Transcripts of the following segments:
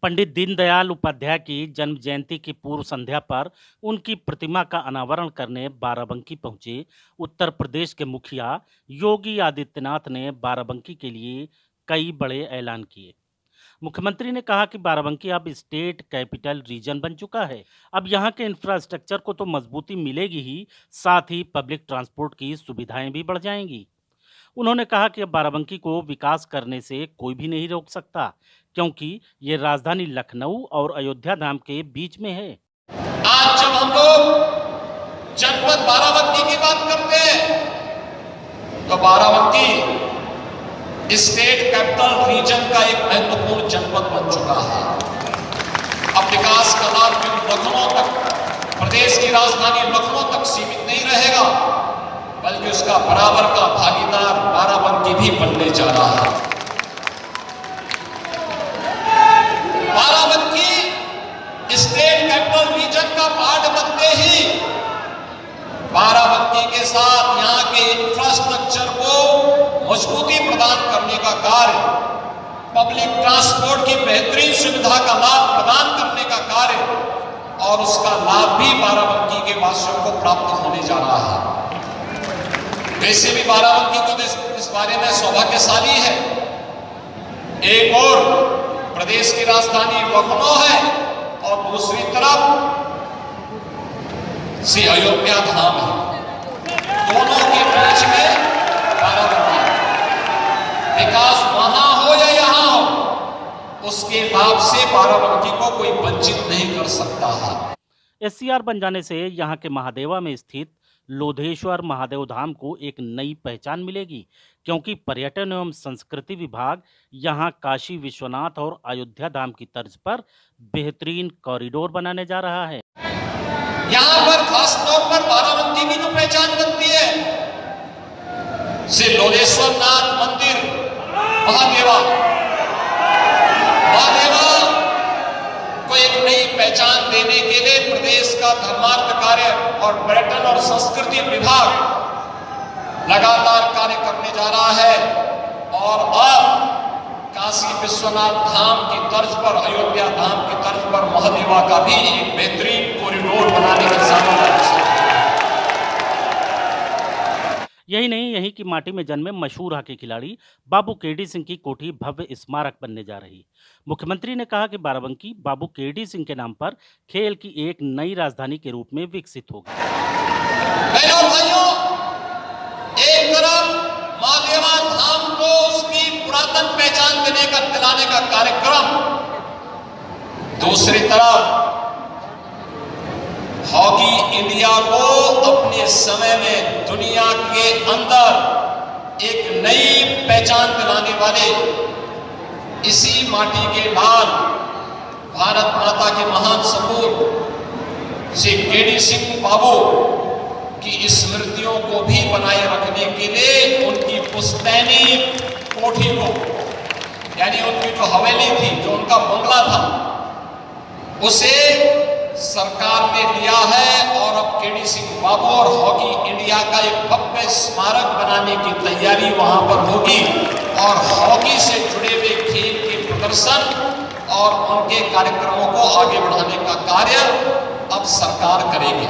पंडित दीनदयाल उपाध्याय की जन्म जयंती की पूर्व संध्या पर उनकी प्रतिमा का अनावरण करने बाराबंकी पहुंचे उत्तर प्रदेश के मुखिया योगी आदित्यनाथ ने बाराबंकी के लिए कई बड़े ऐलान किए। मुख्यमंत्री ने कहा कि बाराबंकी अब स्टेट कैपिटल रीजन बन चुका है। अब यहां के इंफ्रास्ट्रक्चर को तो मजबूती मिलेगी ही, साथ ही पब्लिक ट्रांसपोर्ट की सुविधाएं भी बढ़ जाएंगी। उन्होंने कहा कि अब बाराबंकी को विकास करने से कोई भी नहीं रोक सकता, क्योंकि ये राजधानी लखनऊ और अयोध्या धाम के बीच में है। आज जब हम लोग जनपद बाराबंकी की बात करते हैं तो बाराबंकी स्टेट कैपिटल रीजन का एक महत्वपूर्ण जनपद बन चुका है। अब विकास का लाभ केवल लखनऊ तक, प्रदेश की राजधानी लखनऊ तक सीमित नहीं रहेगा, बल्कि उसका बराबर का भागीदार बाराबंकी भी बनने जा रहा है। बाराबंकी स्टेट कैपिटल रीजन का पार्ट बनते ही बाराबंकी के साथ यहां के इंफ्रास्ट्रक्चर को मजबूती प्रदान करने का कार्य, पब्लिक ट्रांसपोर्ट की बेहतरीन सुविधा का लाभ प्रदान करने का कार्य और उसका लाभ भी बाराबंकी के वासियों को प्राप्त होने जा रहा है। वैसे भी बाराबंकी को इस बारे में सौभाग्यशाली है। एक और प्रदेश की राजधानी लखनऊ है और दूसरी तरफ से अयोध्या धाम है। दोनों के बीच में बाराबंकी, विकास वहां हो या यहां हो, उसके लाभ से बाराबंकी को कोई वंचित नहीं कर सकता है। एससीआर बन जाने से यहाँ के महादेवा में स्थित लोधेश्वर महादेव धाम को एक नई पहचान मिलेगी, क्योंकि पर्यटन एवं संस्कृति विभाग यहाँ काशी विश्वनाथ और अयोध्या धाम की तर्ज पर बेहतरीन कॉरिडोर बनाने जा रहा है। यहां पर खास तौर पर बाराबंकी की जो पहचान बनती है, श्री लोधेश्वर नाथ मंदिर महादेवा को एक नई पहचान देने के लिए प्रदेश का धर्मार्थ कार्य और पर्यटन और संस्कृति विभाग लगातार कार्य करने जा रहा है और अब काशी विश्वनाथ धाम की तर्ज पर, अयोध्या धाम की तर्ज पर महादेवा का भी एक बेहतरीन कॉरिडोर बनाने की सामर्थ्य। यही नहीं, यहीं की माटी में जन्मे मशहूर हॉकी खिलाड़ी बाबू केडी सिंह की कोठी भव्य स्मारक बनने जा रही। मुख्यमंत्री ने कहा कि बाराबंकी बाबू केडी सिंह के नाम पर खेल की एक नई राजधानी के रूप में विकसित होगी। बहनों भाइयों, एक तरफ महादेवा धाम को उसकी पुरातन पहचान दिलाने का कार्यक्रम, दूसरी तरफ हॉकी इंडिया को अपने समय में दुनिया के अंदर एक नई पहचान दिलाने वाले इसी माटी के लाल भारत माता के महान सपूत श्री केडी सिंह बाबू की स्मृतियों को भी बनाए रखने के लिए उनकी पुश्तैनी कोठी को, यानी उनकी जो हवेली थी, जो उनका बंगला था, उसे सरकार ने लिया है और अब केडी सिंह बाबू और हॉकी इंडिया का एक भव्य स्मारक बनाने की तैयारी वहां पर होगी और हॉकी से जुड़े हुए खेल के प्रदर्शन और उनके कार्यक्रमों को आगे बढ़ाने का कार्य अब सरकार करेगी।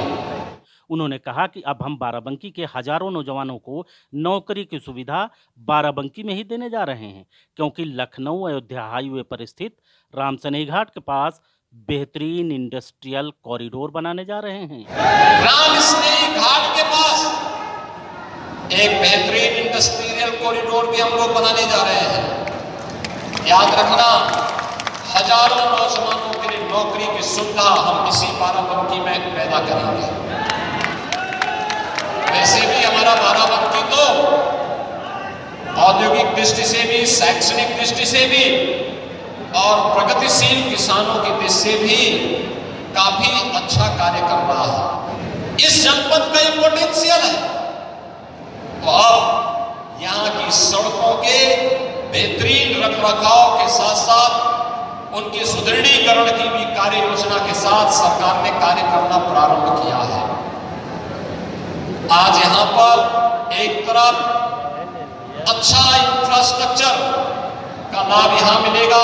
उन्होंने कहा कि अब हम बाराबंकी के हजारों नौजवानों को नौकरी की सुविधा बाराबंकी में ही देने जा रहे हैं, क्योंकि लखनऊ अयोध्या हाईवे पर स्थित रामसनेही घाट के पास बेहतरीन इंडस्ट्रियल कॉरिडोर बनाने जा रहे हैं। रामसनेही घाट के पास एक बेहतरीन इंडस्ट्रियल कॉरिडोर भी हम लोग बनाने जा रहे हैं। याद रखना, हजारों नौजवानों के लिए नौकरी की सुविधा हम इसी बाराबंकी में पैदा करेंगे। वैसे भी हमारा बाराबंकी तो औद्योगिक दृष्टि से भी, शैक्षणिक दृष्टि से भी और प्रगतिशील किसानों की दृष्टि से भी काफी अच्छा कार्य कर रहा है। इस जनपद का एक पोटेंशियल है, तो अब यहाँ की सड़कों के बेहतरीन रखरखाव के साथ साथ उनके सुदृढ़ीकरण की भी कार्य योजना के साथ सरकार ने कार्य करना प्रारंभ किया है। आज यहाँ पर एक तरफ अच्छा इंफ्रास्ट्रक्चर का लाभ यहाँ मिलेगा,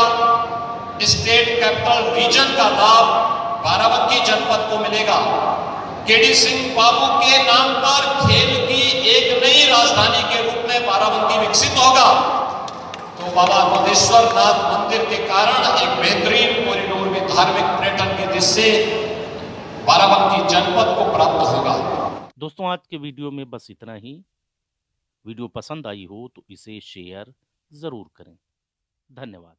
स्टेट कैपिटल रीजन का लाभ बाराबंकी जनपद को मिलेगा। केडी सिंह बाबू के नाम पर खेल की एक नई राजधानी के रूप में बाराबंकी विकसित होगा। तो बाबा मधेश्वर नाथ मंदिर के कारण एक बेहतरीन कॉरिडोर भी धार्मिक पर्यटन की दृष्टि से बाराबंकी जनपद को प्राप्त होगा। दोस्तों, आज के वीडियो में बस इतना ही। वीडियो पसंद आई हो तो इसे शेयर जरूर करें। धन्यवाद।